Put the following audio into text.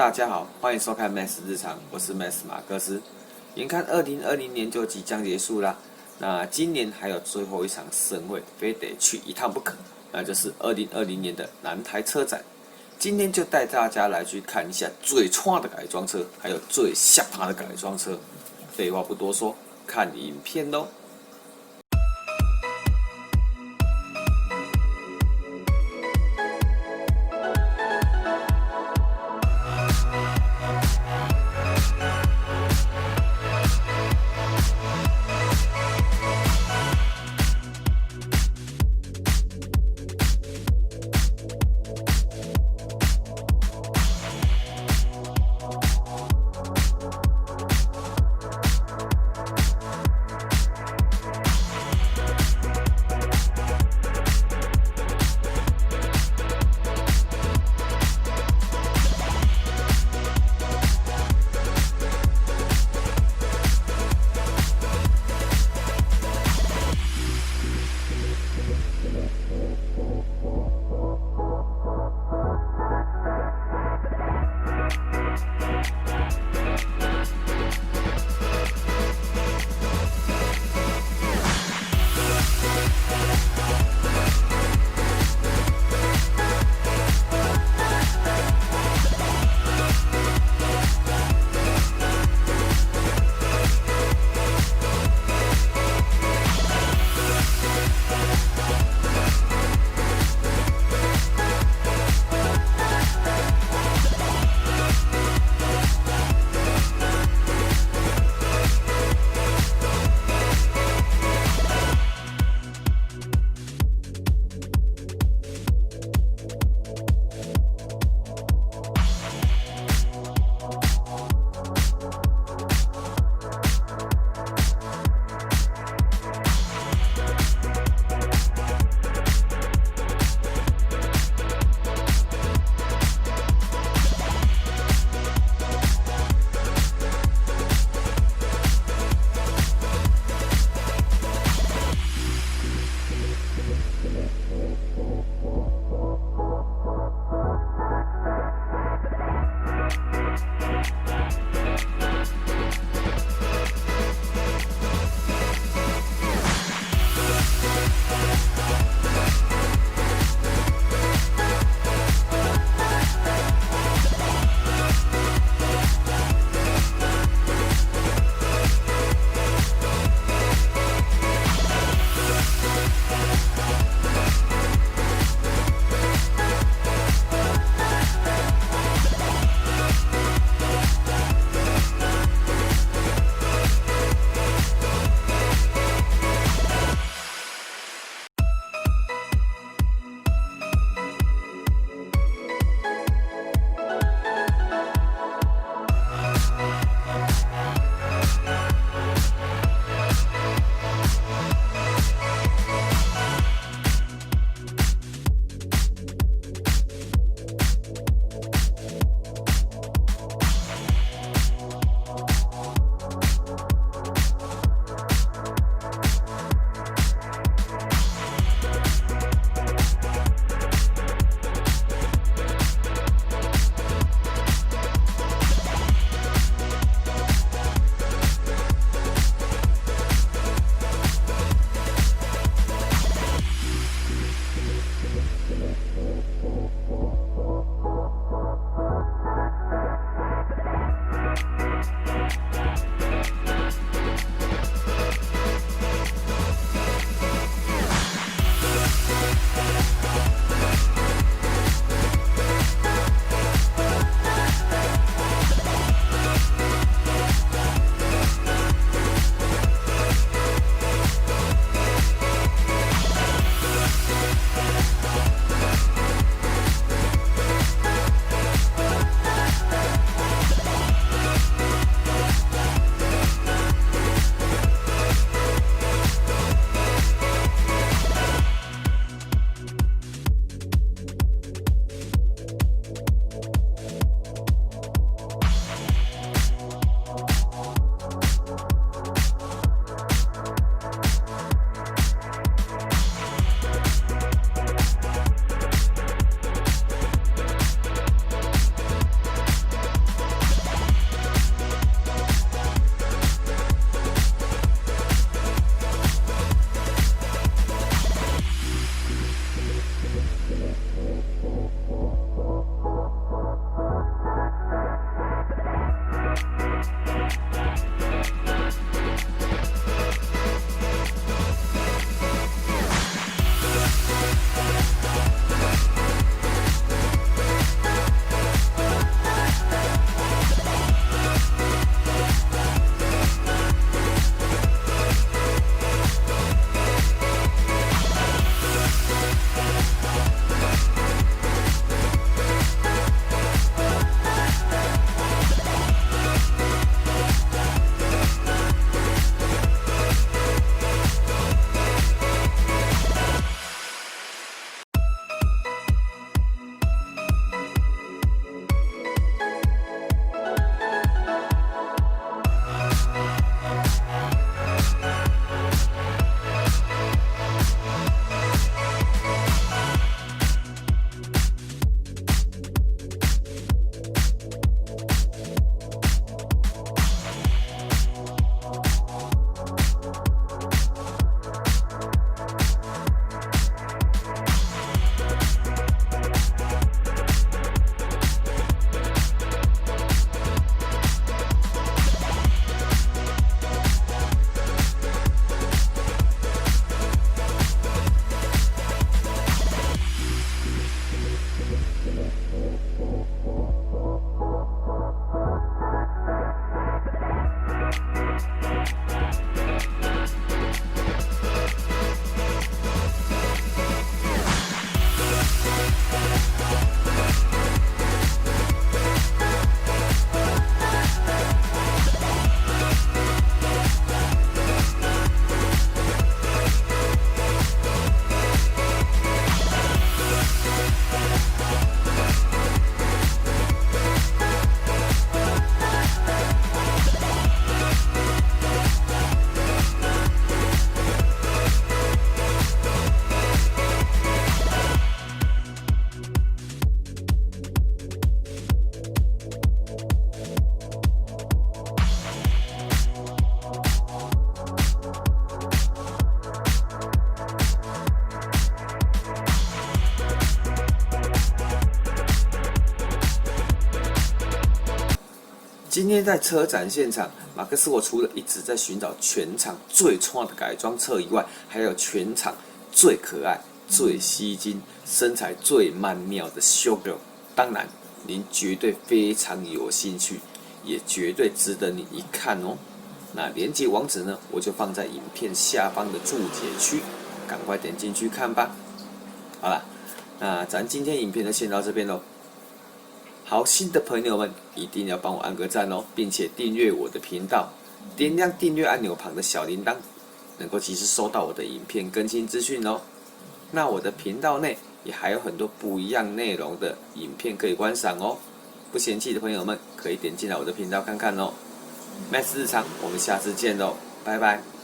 大家好，欢迎收看 Max 日常，我是 Max 马克思。眼看2020年就即将结束啦，那今年还有最后一场盛会，非得去一趟不可，那就是2020年的南台车展。今天就带大家来去看一下最创的改装车，还有最下趴的改装车。废话不多说，看影片喽。今天在车展现场，马克思我除了一直在寻找全场最创的改装车以外，还有全场最可爱、最吸睛、身材最曼妙的 SHOW。当然，您绝对非常有兴趣，也绝对值得你一看哦。那连接网址呢，我就放在影片下方的注解区，赶快点进去看吧。好了，那咱今天影片就先到这边喽。好心的朋友们，一定要帮我按个赞哦，并且订阅我的频道，点亮订阅按钮旁的小铃铛，能够及时收到我的影片更新资讯哦。那我的频道内也还有很多不一样内容的影片可以观赏哦，不嫌弃的朋友们可以点进来我的频道看看哦。Max 日常，我们下次见喽，拜拜。